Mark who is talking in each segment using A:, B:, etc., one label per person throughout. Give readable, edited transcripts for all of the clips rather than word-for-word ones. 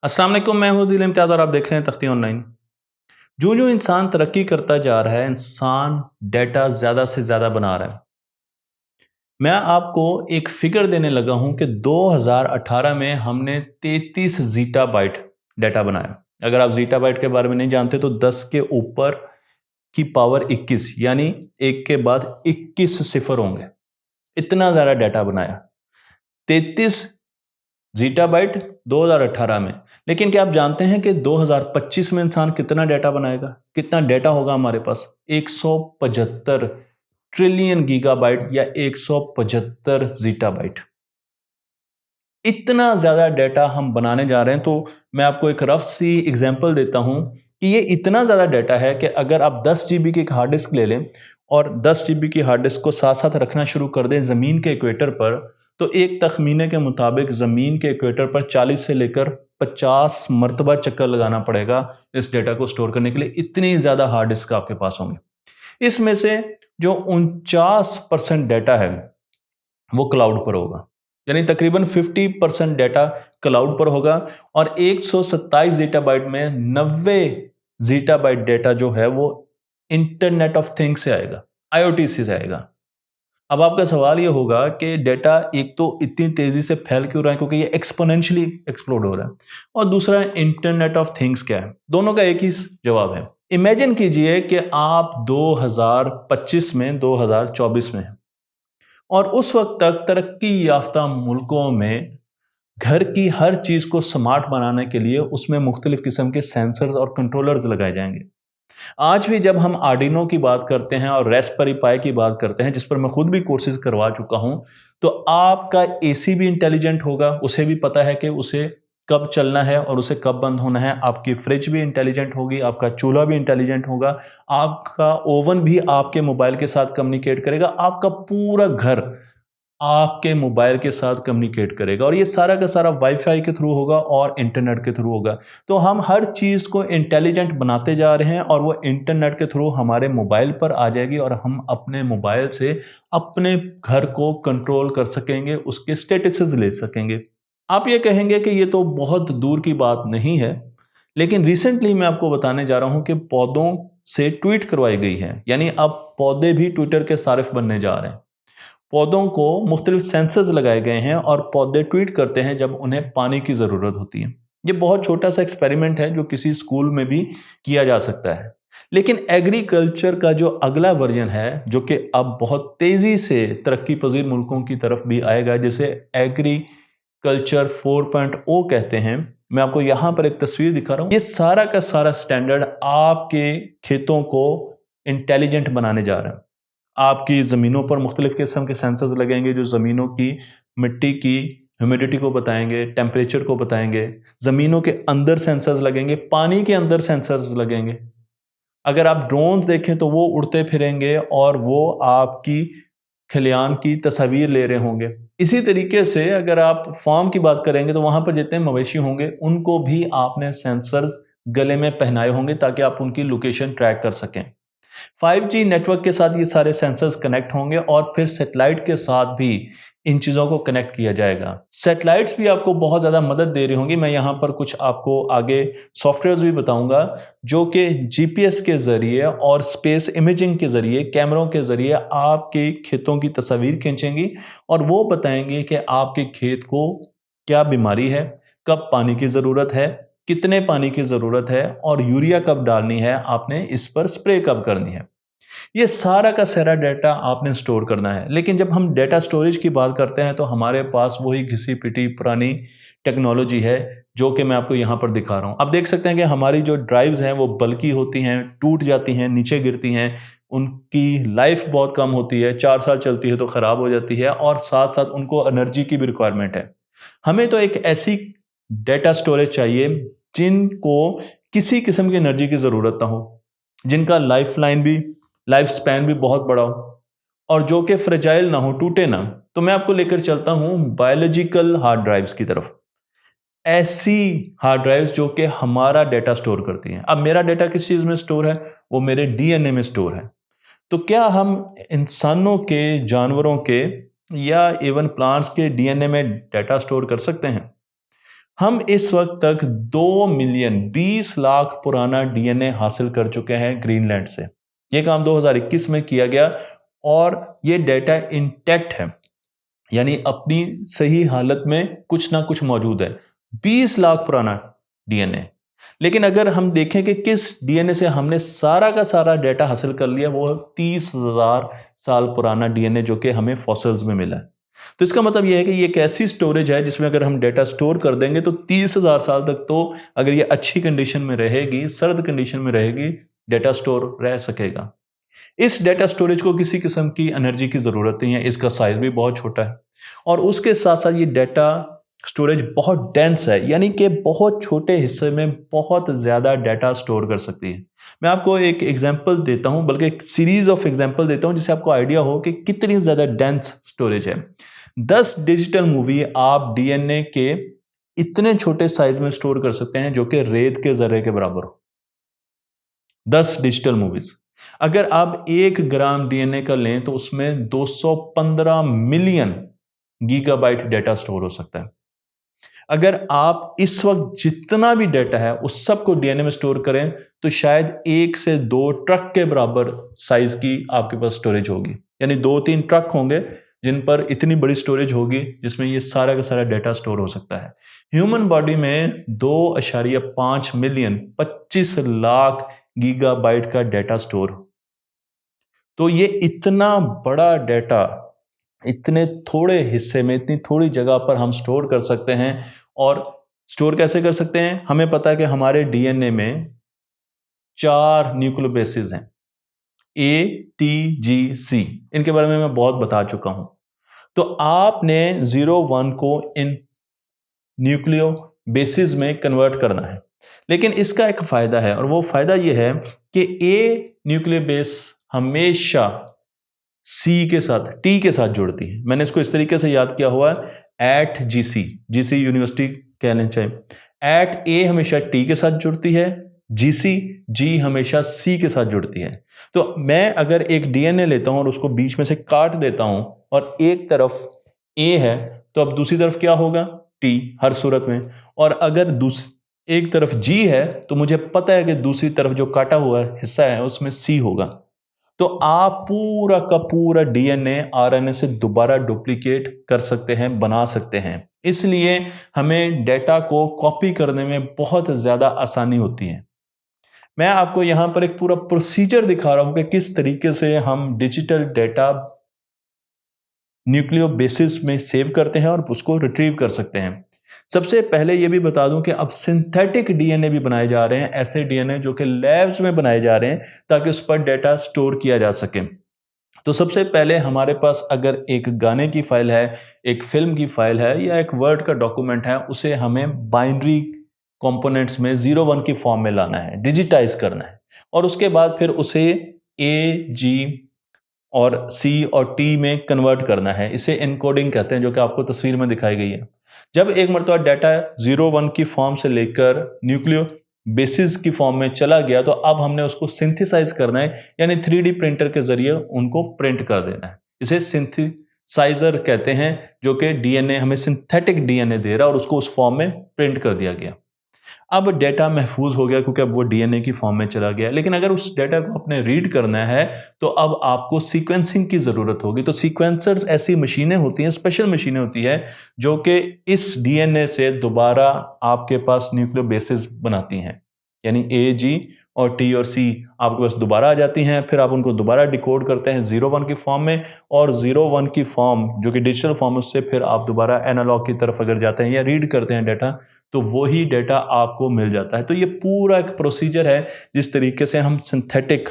A: अस्सलाम वालेकुम, मैं हूं दिल इम्तियाज़ और आप देख रहे हैं तख्ती ऑनलाइन। जो जो इंसान तरक्की करता जा रहा है, इंसान डेटा ज़्यादा से ज़्यादा बना रहा है। मैं आपको एक फिगर देने लगा हूं कि 2018 में हमने 33 ज़ीटाबाइट डेटा बनाया। अगर आप ज़ीटाबाइट के बारे में नहीं जानते तो 10 के ऊपर की पावर 21 यानी एक के बाद 21 सिफर होंगे। इतना ज़्यादा डेटा बनाया। 33 जीटाबाइट 2018 में। लेकिन क्या आप जानते हैं कि 2025 में इंसान कितना डेटा बनाएगा? कितना डेटा होगा हमारे पास? 175 ट्रिलियन गीगाबाइट या 175 जीटाबाइट। इतना ज़्यादा डेटा हम बनाने जा रहे हैं। तो मैं आपको एक रफ सी एग्जांपल देता हूं कि ये इतना ज़्यादा डेटा है कि अगर आप 10 जीबी की एक हार्ड डिस्क ले लें और 10 जीबी की हार्ड डिस्क को साथ साथ रखना शुरू कर दें ज़मीन के इक्वेटर पर, तो एक तखमीने के मुताबिक ज़मीन के इक्वेटर पर 40 से लेकर 50 मरतबा चक्कर लगाना पड़ेगा इस डेटा को स्टोर करने के लिए। इतनी ज़्यादा हार्ड डिस्क आपके पास होंगे। इसमें से जो 49% डेटा है वो क्लाउड पर होगा, यानी तकरीबन 50% डेटा क्लाउड पर होगा। और 127 जीटाबाइट में 90 जीटाबाइट डेटा जो है वो इंटरनेट ऑफ थिंग्स से आएगा, आईओटी से आएगा। अब आपका सवाल ये होगा कि डेटा एक तो इतनी तेजी से फैल क्यों रहा है, क्योंकि ये एक्सपोनेंशियली एक्सप्लोड हो रहा है। और दूसरा इंटरनेट ऑफ थिंग्स क्या है? दोनों का एक ही जवाब है। इमेजिन कीजिए कि आप 2025 में 2024 में हैं और उस वक्त तक तरक्की याफ्ता मुल्कों में घर की हर चीज को स्मार्ट बनाने के लिए उसमें मुख्तलिफ किस्म के सेंसर्स और कंट्रोलर्स लगाए जाएंगे। आज भी जब हम आर्डिनो की बात करते हैं और रेस्पबेरी पाई की बात करते हैं, जिस पर मैं खुद भी कोर्सेज करवा चुका हूं, तो आपका एसी भी इंटेलिजेंट होगा, उसे भी पता है कि उसे कब चलना है और उसे कब बंद होना है। आपकी फ्रिज भी इंटेलिजेंट होगी, आपका चूल्हा भी इंटेलिजेंट होगा, आपका ओवन भी आपके मोबाइल के साथ कम्युनिकेट करेगा, आपका पूरा घर आपके मोबाइल के साथ कम्युनिकेट करेगा। और ये सारा का सारा वाईफाई के थ्रू होगा और इंटरनेट के थ्रू होगा। तो हम हर चीज़ को इंटेलिजेंट बनाते जा रहे हैं और वो इंटरनेट के थ्रू हमारे मोबाइल पर आ जाएगी और हम अपने मोबाइल से अपने घर को कंट्रोल कर सकेंगे, उसके स्टेटसेस ले सकेंगे। आप ये कहेंगे कि ये तो बहुत दूर की बात नहीं है, लेकिन रिसेंटली मैं आपको बताने जा रहा हूं कि पौधों से ट्वीट करवाई गई है, यानी अब पौधे भी ट्विटर के सारिफ बनने जा रहे हैं। पौधों को मुख्तलिफ सेंसर्स लगाए गए हैं और पौधे ट्वीट करते हैं जब उन्हें पानी की ज़रूरत होती है। ये बहुत छोटा सा एक्सपेरिमेंट है जो किसी स्कूल में भी किया जा सकता है। लेकिन एग्रीकल्चर का जो अगला वर्जन है, जो कि अब बहुत तेज़ी से तरक्की पजीर मुल्कों की तरफ भी आएगा, जिसे एग्रीकल्चर 4.0 कहते हैं। मैं आपको यहाँ पर एक तस्वीर दिखा रहा हूँ। ये सारा का सारा स्टैंडर्ड आपके खेतों को इंटेलिजेंट बनाने जा रहा है। आपकी ज़मीनों पर मुख्तलिफ़ किस्म के सेंसर्स लगेंगे जो ज़मीनों की मिट्टी की ह्यूमिडिटी को बताएंगे, टेम्परेचर को बताएंगे। ज़मीनों के अंदर सेंसर्स लगेंगे, पानी के अंदर सेंसर्स लगेंगे। अगर आप ड्रोन देखें तो वो उड़ते फिरेंगे और वो आपकी खलियान की तस्वीर ले रहे होंगे। इसी तरीके से अगर आप फार्म की बात करेंगे तो वहाँ पर जितने मवेशी होंगे उनको भी आपने सेंसर्स गले में पहनाए होंगे ताकि आप उनकी लोकेशन ट्रैक कर सकें। 5G नेटवर्क के साथ ये सारे सेंसर्स कनेक्ट होंगे और फिर सैटेलाइट के साथ भी इन चीज़ों को कनेक्ट किया जाएगा। सैटेलाइट्स भी आपको बहुत ज़्यादा मदद दे रही होंगी। मैं यहाँ पर कुछ आपको आगे सॉफ्टवेयर्स भी बताऊंगा जो कि जीपीएस के ज़रिए और स्पेस इमेजिंग के ज़रिए, कैमरों के ज़रिए आपके खेतों की तस्वीर खींचेंगी और वो बताएंगे कि आपके खेत को क्या बीमारी है, कब पानी की ज़रूरत है, कितने पानी की ज़रूरत है और यूरिया कब डालनी है, आपने इस पर स्प्रे कब करनी है। ये सारा का सारा डेटा आपने स्टोर करना है। लेकिन जब हम डेटा स्टोरेज की बात करते हैं तो हमारे पास वही घिसी-पिटी पुरानी टेक्नोलॉजी है जो कि मैं आपको यहाँ पर दिखा रहा हूँ। आप देख सकते हैं कि हमारी जो ड्राइव्स हैं वो बल्की होती हैं, टूट जाती हैं, नीचे गिरती हैं, उनकी लाइफ बहुत कम होती है, 4 साल चलती है तो ख़राब हो जाती है और साथ-साथ उनको एनर्जी की भी रिक्वायरमेंट है। हमें तो एक ऐसी डेटा स्टोरेज चाहिए जिनको किसी किस्म की एनर्जी की ज़रूरत ना हो, जिनका लाइफ स्पैन भी बहुत बड़ा हो और जो कि फ्रेजाइल ना हो, टूटे ना। तो मैं आपको लेकर चलता हूं बायोलॉजिकल हार्ड ड्राइव्स की तरफ। ऐसी हार्ड ड्राइव्स जो कि हमारा डेटा स्टोर करती हैं। अब मेरा डेटा किस चीज़ में स्टोर है? वो मेरे डीएनए में स्टोर है। तो क्या हम इंसानों के, जानवरों के या इवन प्लांट्स के डीएनए में डेटा स्टोर कर सकते हैं? हम इस वक्त तक 2 मिलियन 20 लाख पुराना डीएनए हासिल कर चुके हैं ग्रीनलैंड से। यह काम 2021 में किया गया और यह डेटा इंटैक्ट है, यानी अपनी सही हालत में कुछ ना कुछ मौजूद है। 20 लाख पुराना डीएनए। लेकिन अगर हम देखें कि किस डीएनए से हमने सारा का सारा डेटा हासिल कर लिया, वो 30,000 साल पुराना डीएनए जो कि हमें फॉसिल्स में मिला है। तो इसका मतलब यह है कि ये एक ऐसी स्टोरेज है जिसमें अगर हम डेटा स्टोर कर देंगे तो 30,000 साल तक, तो अगर ये अच्छी कंडीशन में रहेगी, सर्द कंडीशन में रहेगी, डेटा स्टोर रह सकेगा। इस डेटा स्टोरेज को किसी किस्म की एनर्जी की ज़रूरत नहीं है, इसका साइज भी बहुत छोटा है और उसके साथ साथ ये डेटा स्टोरेज बहुत डेंस है, यानी कि बहुत छोटे हिस्से में बहुत ज़्यादा डेटा स्टोर कर सकती है। मैं आपको एक एग्जांपल देता हूं, बल्कि एक सीरीज ऑफ एग्जांपल देता हूं जिससे आपको आइडिया हो कि कितनी ज़्यादा डेंस स्टोरेज है। 10 डिजिटल मूवी आप डीएनए के इतने छोटे साइज में स्टोर कर सकते हैं जो कि रेत के जर्रे के बराबर हो। 10 डिजिटल मूवीज। अगर आप 1 ग्राम डीएनए का लें तो उसमें 215 मिलियन गीगाबाइट डेटा स्टोर हो सकता है। अगर आप इस वक्त जितना भी डेटा है उस सब को डीएनए में स्टोर करें तो शायद 1 से 2 ट्रक के बराबर साइज की आपके पास स्टोरेज होगी, यानी 2-3 ट्रक होंगे जिन पर इतनी बड़ी स्टोरेज होगी जिसमें ये सारा का सारा डेटा स्टोर हो सकता है। ह्यूमन बॉडी में 2.5 मिलियन 25 लाख गीगाबाइट का डेटा स्टोर। तो ये इतना बड़ा डेटा इतने थोड़े हिस्से में, इतनी थोड़ी जगह पर हम स्टोर कर सकते हैं। और स्टोर कैसे कर सकते हैं? हमें पता है कि हमारे डीएनए में 4 न्यूक्लियोबेसिस हैं, ATGC। इनके बारे में मैं बहुत बता चुका हूं। तो आपने 0-1 को इन न्यूक्लियोबेसिस में कन्वर्ट करना है। लेकिन इसका एक फायदा है और वो फायदा ये है कि A न्यूक्लियोबेस हमेशा सी के साथ, टी के साथ जुड़ती है। मैंने इसको इस तरीके से याद किया हुआ है, एट जीसी यूनिवर्सिटी कहना चाहिए। एट ए हमेशा टी के साथ जुड़ती है, जी हमेशा सी के साथ जुड़ती है। तो मैं अगर एक डीएनए लेता हूं और उसको बीच में से काट देता हूं और एक तरफ ए है तो अब दूसरी तरफ क्या होगा? टी, हर सूरत में। और अगर एक तरफ जी है तो मुझे पता है कि दूसरी तरफ जो काटा हुआ हिस्सा है उसमें सी होगा। तो आप पूरा का पूरा डीएनए आरएनए से दोबारा डुप्लीकेट कर सकते हैं, बना सकते हैं। इसलिए हमें डेटा को कॉपी करने में बहुत ज्यादा आसानी होती है। मैं आपको यहां पर एक पूरा प्रोसीजर दिखा रहा हूं कि किस तरीके से हम डिजिटल डेटा न्यूक्लियोबेसिस में सेव करते हैं और उसको रिट्रीव कर सकते हैं। सबसे पहले यह भी बता दूं कि अब सिंथेटिक डीएनए भी बनाए जा रहे हैं, ऐसे डीएनए जो कि लैब्स में बनाए जा रहे हैं ताकि उस पर डेटा स्टोर किया जा सके। तो सबसे पहले हमारे पास अगर एक गाने की फाइल है, एक फिल्म की फाइल है या एक वर्ड का डॉक्यूमेंट है, उसे हमें बाइनरी कंपोनेंट्स में 0-1 की फॉर्म में लाना है, डिजिटाइज करना है और उसके बाद फिर उसे A, G और C और T में कन्वर्ट करना है। इसे एनकोडिंग कहते हैं, जो कि आपको तस्वीर में दिखाई गई है। जब एक मरतबा डाटा 0-1 की फॉर्म से लेकर न्यूक्लियो बेसिस की फॉर्म में चला गया तो अब हमने उसको सिंथेसाइज करना है, यानी 3D प्रिंटर के जरिए उनको प्रिंट कर देना है। इसे सिंथेसाइजर कहते हैं, जो कि डीएनए हमें सिंथेटिक डीएनए दे रहा है और उसको उस फॉर्म में प्रिंट कर दिया गया। अब डेटा महफूज हो गया क्योंकि अब वो डीएनए की फॉर्म में चला गया। लेकिन अगर उस डेटा को अपने रीड करना है तो अब आपको सीक्वेंसिंग की ज़रूरत होगी। तो सीक्वेंसर्स ऐसी मशीनें होती हैं, स्पेशल मशीनें होती हैं, जो कि इस डीएनए से दोबारा आपके पास न्यूक्लियोबेसिस बनाती हैं, यानी A, G और T और C आपके पास दोबारा आ जाती हैं। फिर आप उनको दोबारा डिकोड करते हैं 0-1 की फॉर्म में, और 0-1 की फॉर्म जो कि डिजिटल फॉर्म, उससे फिर आप दोबारा एनालॉग की तरफ अगर जाते हैं या रीड करते हैं डाटा, तो वही डेटा आपको मिल जाता है। तो ये पूरा एक प्रोसीजर है जिस तरीके से हम सिंथेटिक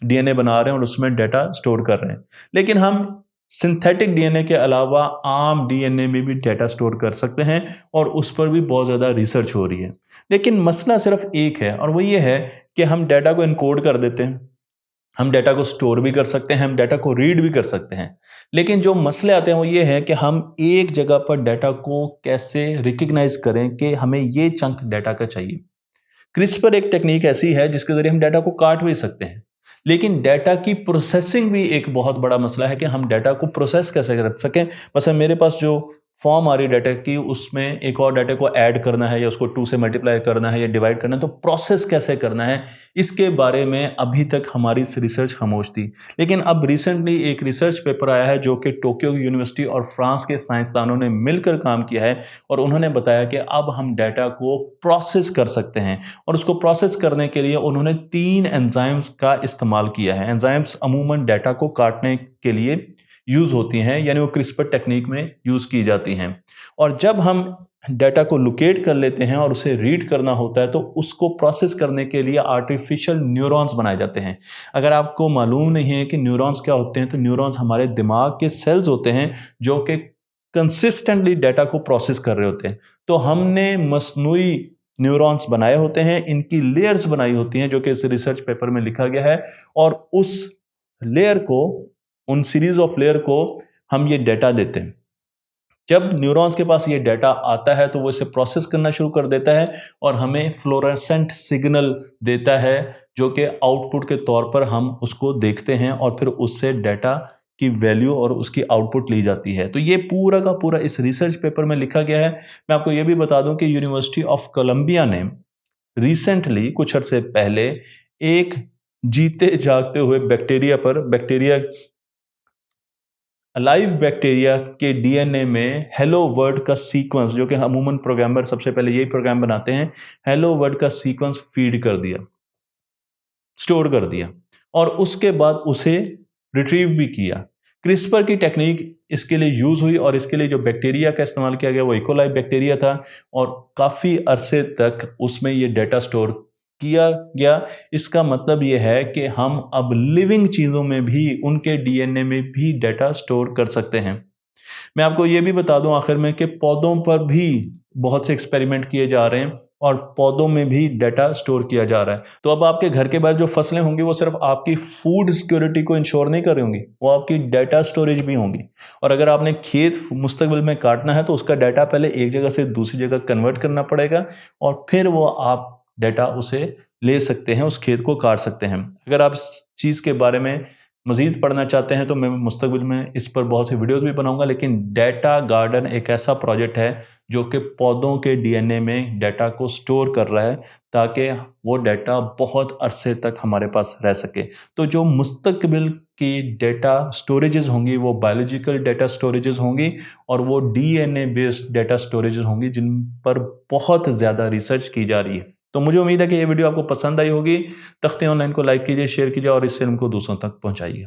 A: डीएनए बना रहे हैं और उसमें डेटा स्टोर कर रहे हैं। लेकिन हम सिंथेटिक डीएनए के अलावा आम डीएनए में भी डेटा स्टोर कर सकते हैं और उस पर भी बहुत ज़्यादा रिसर्च हो रही है। लेकिन मसला सिर्फ एक है और वो ये है कि हम डेटा को इनकोड कर देते हैं, हम डेटा को स्टोर भी कर सकते हैं, हम डेटा को रीड भी कर सकते हैं। लेकिन जो मसले आते हैं वो ये है कि हम एक जगह पर डेटा को कैसे रिकग्नाइज करें कि हमें ये चंक डेटा का चाहिए। क्रिस्पर एक टेक्निक ऐसी है जिसके जरिए हम डेटा को काट भी सकते हैं, लेकिन डेटा की प्रोसेसिंग भी एक बहुत बड़ा मसला है कि हम डेटा को प्रोसेस कैसे कर सकें। बस मेरे पास जो फॉर्म आ रही डाटा की, उसमें एक और डाटा को ऐड करना है या उसको 2 से मल्टीप्लाई करना है या डिवाइड करना है, तो प्रोसेस कैसे करना है, इसके बारे में अभी तक हमारी रिसर्च खामोश थी। लेकिन अब रिसेंटली एक रिसर्च पेपर आया है जो कि टोक्यो यूनिवर्सिटी और फ्रांस के साइंसदानों ने मिलकर काम किया है, और उन्होंने बताया कि अब हम डाटा को प्रोसेस कर सकते हैं। और उसको प्रोसेस करने के लिए उन्होंने 3 एंजाइम्स का इस्तेमाल किया है। एंजाइम्स अमूमन डाटा को काटने के लिए यूज़ होती हैं, यानी वो क्रिस्पर टेक्निक में यूज़ की जाती हैं। और जब हम डाटा को लोकेट कर लेते हैं और उसे रीड करना होता है, तो उसको प्रोसेस करने के लिए आर्टिफिशियल न्यूरॉन्स बनाए जाते हैं। अगर आपको मालूम नहीं है कि न्यूरॉन्स क्या होते हैं, तो न्यूरॉन्स हमारे दिमाग के सेल्स होते हैं जो कि कंसिस्टेंटली डाटा को प्रोसेस कर रहे होते हैं। तो हमने मस्नूई न्यूरॉन्स बनाए होते हैं, इनकी लेयर्स बनाई होती हैं, जो कि इस रिसर्च पेपर में लिखा गया है। और उस लेयर को, उन सीरीज ऑफ लेयर को हम ये डाटा देते हैं। जब न्यूरॉन्स के पास ये डाटा आता है तो वो इसे प्रोसेस करना शुरू कर देता है और हमें फ्लोरेसेंट सिग्नल देता है, जो कि आउटपुट के तौर पर हम उसको देखते हैं और फिर उससे डाटा की वैल्यू और उसकी आउटपुट ली जाती है। तो ये पूरा का पूरा इस रिसर्च पेपर में लिखा गया है। मैं आपको ये भी बता दूं कि यूनिवर्सिटी ऑफ कोलंबिया ने रिसेंटली कुछ अर्से पहले एक जीते जागते हुए बैक्टीरिया लाइव बैक्टीरिया के डीएनए में हेलो वर्ड का सीक्वेंस, जो कि अमूमन प्रोग्रामर सबसे पहले यही प्रोग्राम बनाते हैं, हेलो वर्ड का सीक्वेंस फीड कर दिया, स्टोर कर दिया, और उसके बाद उसे रिट्रीव भी किया। क्रिस्पर की टेक्निक इसके लिए यूज हुई और इसके लिए जो बैक्टीरिया का इस्तेमाल किया गया वो इकोलाई बैक्टीरिया था, और काफ़ी अरसे तक उसमें ये डेटा स्टोर किया गया। इसका मतलब ये है कि हम अब लिविंग चीज़ों में भी, उनके डीएनए में भी डेटा स्टोर कर सकते हैं। मैं आपको ये भी बता दूं आखिर में कि पौधों पर भी बहुत से एक्सपेरिमेंट किए जा रहे हैं और पौधों में भी डाटा स्टोर किया जा रहा है। तो अब आपके घर के बाहर जो फसलें होंगी वो सिर्फ आपकी फूड सिक्योरिटी को इंश्योर नहीं कर रही होंगी, वो आपकी डाटा स्टोरेज भी होंगी। और अगर आपने खेत मुस्तकबिल में काटना है तो उसका डाटा पहले एक जगह से दूसरी जगह कन्वर्ट करना पड़ेगा और फिर वो आप डाटा उसे ले सकते हैं, उस खेत को काट सकते हैं। अगर आप इस चीज़ के बारे में मज़ीद पढ़ना चाहते हैं तो मैं मुस्तकबिल में इस पर बहुत सी वीडियोस भी बनाऊंगा। लेकिन डाटा गार्डन एक ऐसा प्रोजेक्ट है जो कि पौधों के डीएनए में डाटा को स्टोर कर रहा है ताकि वो डाटा बहुत अरसे तक हमारे पास रह सके। तो जो मुस्तकबिल की डाटा स्टोरेजेस होंगी वो बायोलॉजिकल डाटा स्टोरेजेस होंगी और वो डीएनए बेस्ड डाटा स्टोरेजेस होंगी जिन पर बहुत ज़्यादा रिसर्च की जा रही है। तो मुझे उम्मीद है कि ये वीडियो आपको पसंद आई होगी। तख्ते ऑनलाइन को लाइक कीजिए, शेयर कीजिए और इस फिल्म को दूसरों तक पहुंचाइए।